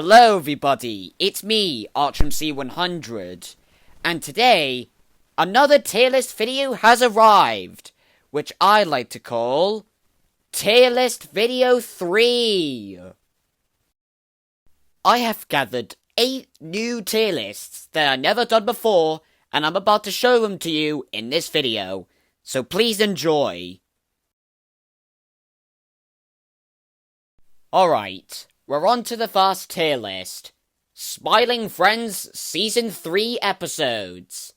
Hello everybody, it's me, ArchMC100, and today, another tier list video has arrived, which I like to call Tier List Video 3. I have gathered 8 new tier lists that I've never done before, and I'm about to show them to you in this video, so please enjoy. Alright. We're on to the first tier list. Smiling Friends Season 3 episodes.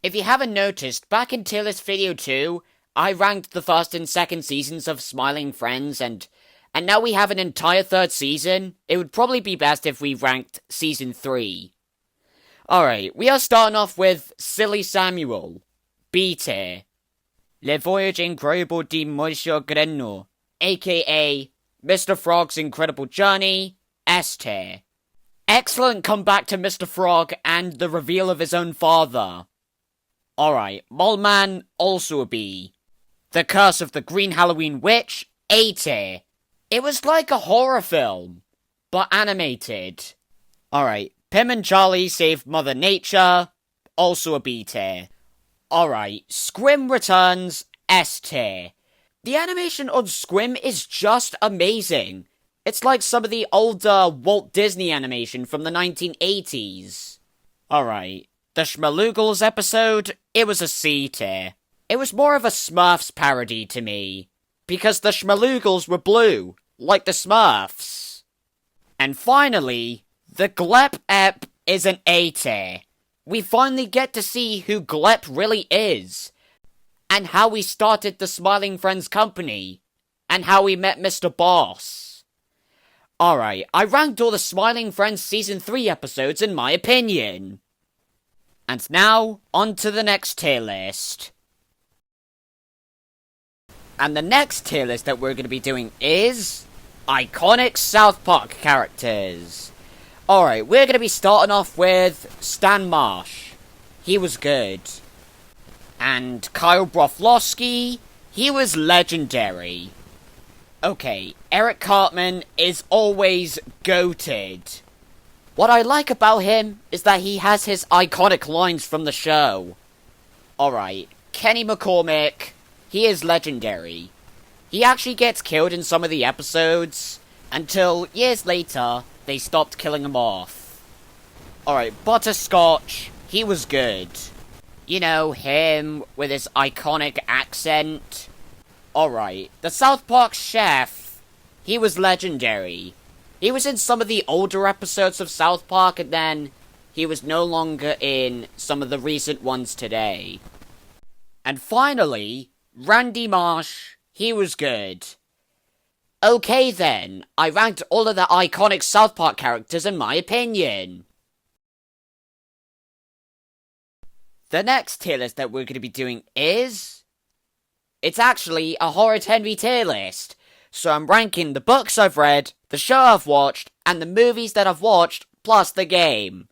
If you haven't noticed, back in tier list video 2, I ranked the first and second seasons of Smiling Friends, and now we have an entire third season. It would probably be best if we ranked Season 3. Alright, we are starting off with Silly Samuel, B tier. Le Voyage Incroyable de Monsieur Greno, aka Mr. Frog's Incredible Journey, S tier. Excellent comeback to Mr. Frog and the reveal of his own father. Alright, Mole Man, also a B. The Curse of the Green Halloween Witch, A tier. It was like a horror film, but animated. Alright, Pim and Charlie Save Mother Nature, also a B tier. Alright, Squim Returns, S tier. The animation on Squim is just amazing. It's like some of the older Walt Disney animation from the 1980s. Alright, the Schmalugles episode, it was a C tier. It was more of a Smurfs parody to me, because the Schmalugles were blue, like the Smurfs. And finally, the Glep ep is an A tier. We finally get to see who Glep really is, and how we started the Smiling Friends company, and how we met Mr. Boss. Alright, I ranked all the Smiling Friends Season 3 episodes in my opinion. And now, on to the next tier list. And the next tier list that we're going to be doing is Iconic South Park Characters. Alright, we're going to be starting off with Stan Marsh. He was good. And Kyle Broflovsky, he was legendary. Okay, Eric Cartman is always goated. What I like about him is that he has his iconic lines from the show. Alright, Kenny McCormick, he is legendary. He actually gets killed in some of the episodes, until years later, they stopped killing him off. Alright, Butterscotch, he was good. You know, him with his iconic accent. Alright, the South Park chef, he was legendary. He was in some of the older episodes of South Park, and then he was no longer in some of the recent ones today. And finally, Randy Marsh, he was good. Okay then, I ranked all of the iconic South Park characters in my opinion. The next tier list that we're going to be doing is... It's actually a Horrid Henry tier list. So I'm ranking the books I've read, the show I've watched, and the movies that I've watched, plus the game.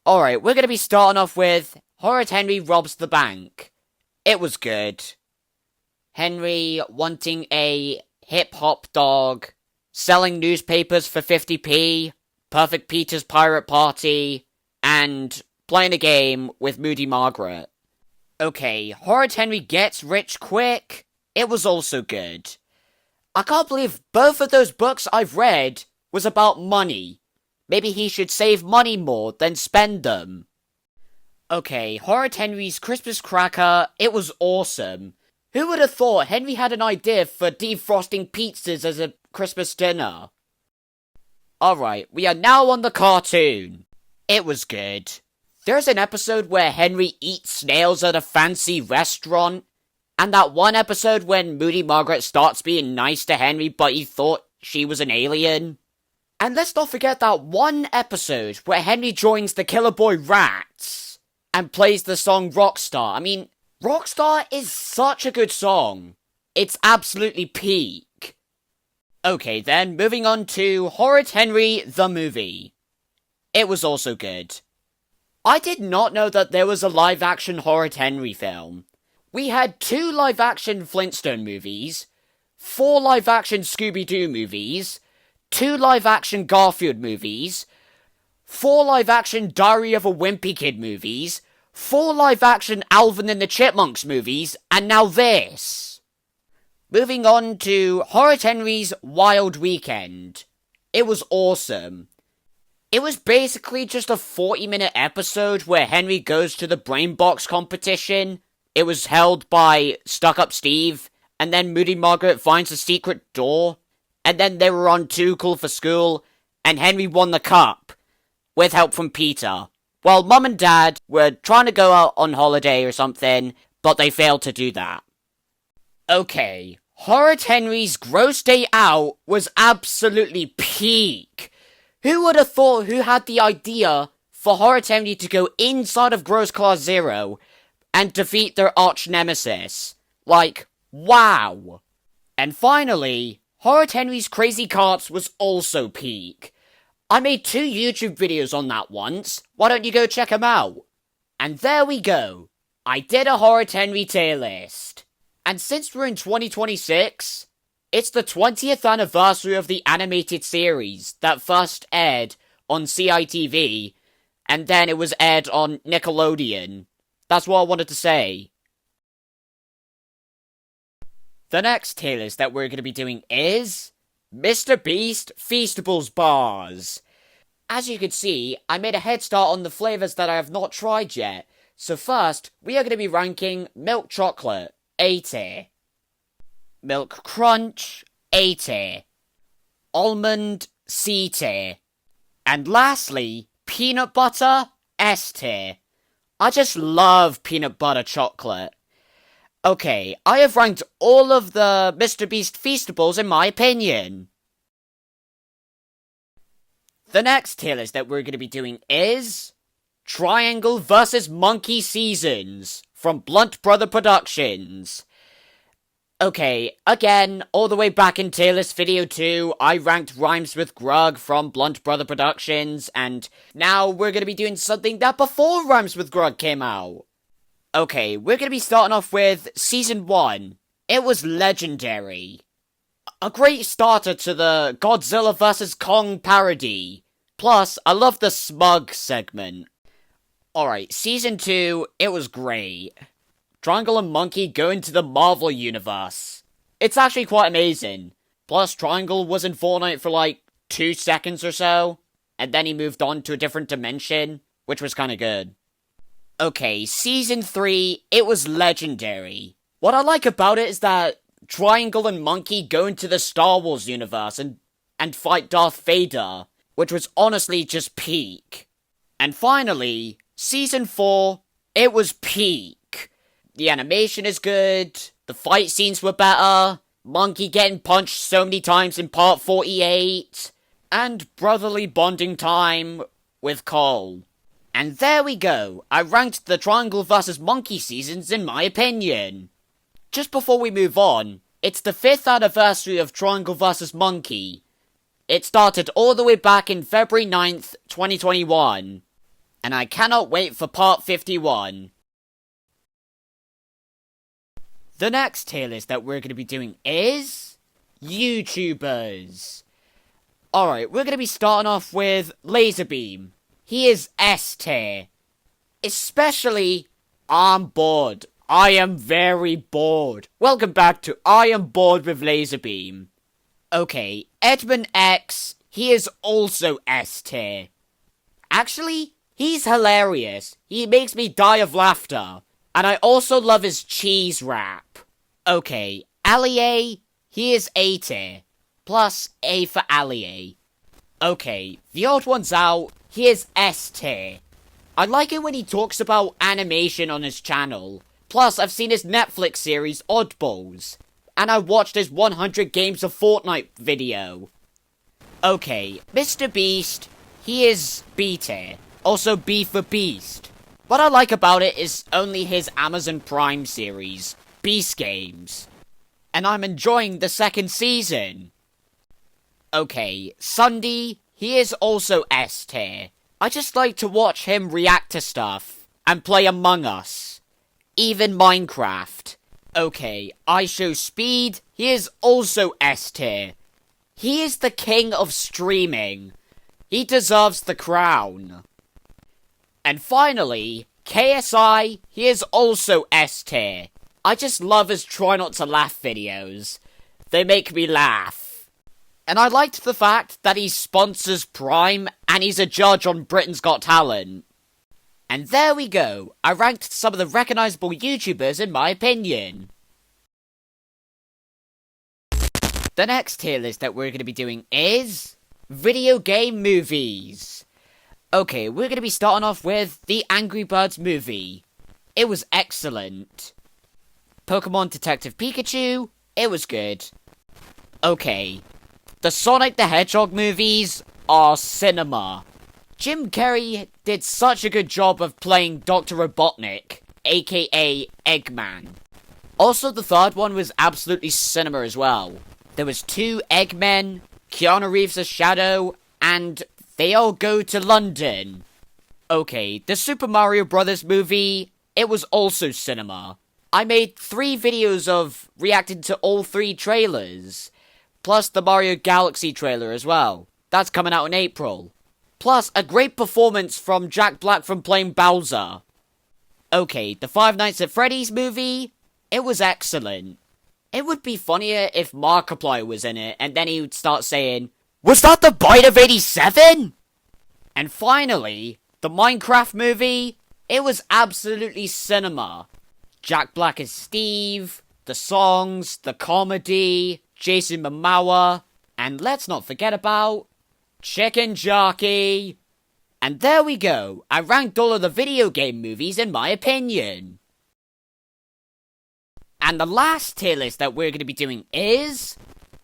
Alright, we're going to be starting off with Horrid Henry Robs the Bank. It was good. Henry wanting a hip-hop dog, selling newspapers for 50p, Perfect Peter's Pirate Party, and playing a game with Moody Margaret. Okay, Horrid Henry Gets Rich Quick, it was also good. I can't believe both of those books I've read was about money. Maybe he should save money more than spend them. Okay, Horrid Henry's Christmas Cracker, it was awesome. Who would have thought Henry had an idea for defrosting pizzas as a Christmas dinner? Alright, we are now on the cartoon. It was good. There's an episode where Henry eats snails at a fancy restaurant, and that one episode when Moody Margaret starts being nice to Henry but he thought she was an alien. And let's not forget that one episode where Henry joins the Killer Boy Rats and plays the song Rockstar. I mean, Rockstar is such a good song. It's absolutely peak. Okay then, moving on to Horrid Henry the movie. It was also good. I did not know that there was a live-action Horrid Henry film. We had 2 live-action Flintstone movies, 4 live-action Scooby-Doo movies, 2 live-action Garfield movies, 4 live-action Diary of a Wimpy Kid movies, 4 live-action Alvin and the Chipmunks movies, and now this. Moving on to Horrid Henry's Wild Weekend. It was awesome. It was basically just a 40-minute episode where Henry goes to the Brain Box competition. It was held by Stuck-Up Steve, and then Moody Margaret finds a secret door, and then they were on Too Cool for School, and Henry won the cup, with help from Peter. Well, Mum and Dad were trying to go out on holiday or something, but they failed to do that. Okay, Horrid Henry's Gross Day Out was absolutely peak. Who would have thought who had the idea for Horrid Henry to go inside of Gross Class Zero and defeat their arch nemesis? Like, wow. And finally, Horrid Henry's Crazy Carts was also peak. I made 2 YouTube videos on that once. Why don't you go check them out? And there we go. I did a Horrid Henry tier list. And since we're in 2026, it's the 20th anniversary of the animated series that first aired on CITV, and then it was aired on Nickelodeon. That's what I wanted to say. The next tier list that we're going to be doing is Mr. Beast Feastables Bars. As you can see, I made a head start on the flavours that I have not tried yet. So first, we are going to be ranking Milk Chocolate, A tier. Milk Crunch, A tier. Almond, C tier. And lastly, Peanut Butter, S tier. I just love peanut butter chocolate. Okay, I have ranked all of the Mr. Beast Feastables in my opinion. The next tier list that we're going to be doing is Triangle vs. Monkey Seasons from Blunt Brother Productions. Okay, again, all the way back in tier list video 2, I ranked Rhymes with Grug from Blunt Brother Productions, and now we're going to be doing something that before Rhymes with Grug came out. Okay, we're going to be starting off with Season 1. It was legendary. A great starter to the Godzilla vs. Kong parody. Plus, I love the smug segment. Alright, Season 2, it was great. Triangle and Monkey go into the Marvel Universe. It's actually quite amazing. Plus, Triangle was in Fortnite for like 2 seconds or so, and then he moved on to a different dimension, which was kinda good. Okay, Season 3, it was legendary. What I like about it is that Triangle and Monkey go into the Star Wars universe and fight Darth Vader, which was honestly just peak. And finally, Season 4, it was peak. The animation is good, the fight scenes were better, Monkey getting punched so many times in part 48, and brotherly bonding time with Cole. And there we go, I ranked the Triangle vs. Monkey seasons in my opinion. Just before we move on, it's the 5th anniversary of Triangle vs. Monkey. It started all the way back in February 9th, 2021. And I cannot wait for part 51. The next tier list that we're going to be doing is YouTubers. Alright, we're going to be starting off with Laserbeam. He is S tier. Especially, I'm bored. I am very bored. Welcome back to I Am Bored with Laserbeam. Okay, Edmund X, he is also S tier. Actually, he's hilarious. He makes me die of laughter. And I also love his cheese wrap. Okay, Allier, he is A tier. Plus A for Allier. Okay, The Odd One's Out, he is S tier. I like it when he talks about animation on his channel. Plus, I've seen his Netflix series, Oddballs. And I watched his 100 Games of Fortnite video. Okay, Mr. Beast, he is B tier. Also B for Beast. What I like about it is only his Amazon Prime series, Beast Games. And I'm enjoying the 2nd season. Okay, Sunday, he is also S tier. I just like to watch him react to stuff and play Among Us. Even Minecraft. Okay, I Show Speed, he is also S tier. He is the king of streaming. He deserves the crown. And finally, KSI, he is also S tier. I just love his try not to laugh videos. They make me laugh. And I liked the fact that he sponsors Prime and he's a judge on Britain's Got Talent. And there we go. I ranked some of the recognisable YouTubers in my opinion. The next tier list that we're going to be doing is video game movies. Okay, we're going to be starting off with the Angry Birds movie. It was excellent. Pokemon Detective Pikachu, it was good. Okay, the Sonic the Hedgehog movies are cinema. Jim Carrey did such a good job of playing Dr. Robotnik, aka Eggman. Also, the third one was absolutely cinema as well. There was 2 Eggmen, Keanu Reeves as Shadow, and they all go to London. Okay, the Super Mario Bros. Movie, it was also cinema. I made 3 videos of reacting to all 3 trailers, plus the Mario Galaxy trailer as well. That's coming out in April. Plus, a great performance from Jack Black from playing Bowser. Okay, the Five Nights at Freddy's movie, it was excellent. It would be funnier if Markiplier was in it, and then he would start saying, "Was that the bite of 87? And finally, the Minecraft movie, it was absolutely cinema. Jack Black as Steve, the songs, the comedy, Jason Momoa, and let's not forget about Chicken Jockey. And there we go, I ranked all of the video game movies in my opinion. And the last tier list that we're going to be doing is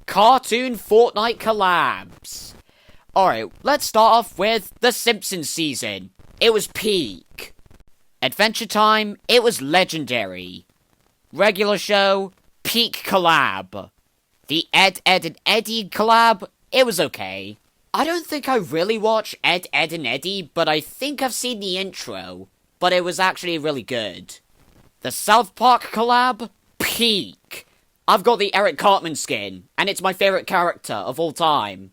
Cartoon Fortnite Collabs. Alright, let's start off with The Simpsons season. It was peak. Adventure Time, it was legendary. Regular Show, peak collab. The Ed, and Eddie collab, it was okay. I don't think I really watch Ed, and Eddie, but I think I've seen the intro. But it was actually really good. The South Park collab, peak. I've got the Eric Cartman skin, and it's my favourite character of all time.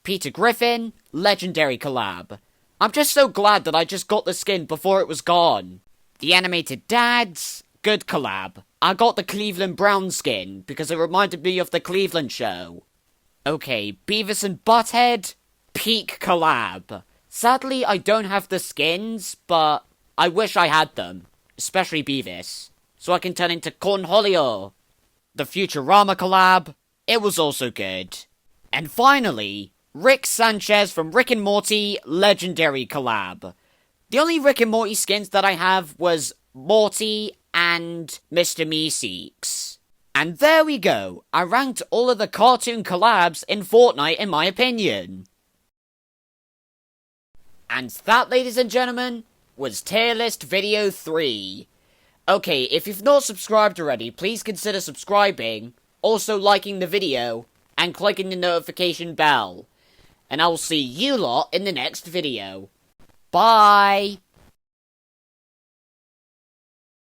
Peter Griffin, legendary collab. I'm just so glad that I just got the skin before it was gone. The Animated Dads, good collab. I got the Cleveland Brown skin, because it reminded me of the Cleveland show. Okay, Beavis and Butthead, peak collab. Sadly, I don't have the skins, but I wish I had them. Especially Beavis. So I can turn into Cornholio. The Futurama collab, it was also good. And finally, Rick Sanchez from Rick and Morty, legendary collab. The only Rick and Morty skins that I have was Morty and Mr. Meeseeks. And there we go, I ranked all of the cartoon collabs in Fortnite in my opinion. And that, ladies and gentlemen, was Tier List Video 3. Okay, if you've not subscribed already, please consider subscribing, also liking the video, and clicking the notification bell. And I will see you lot in the next video. Bye!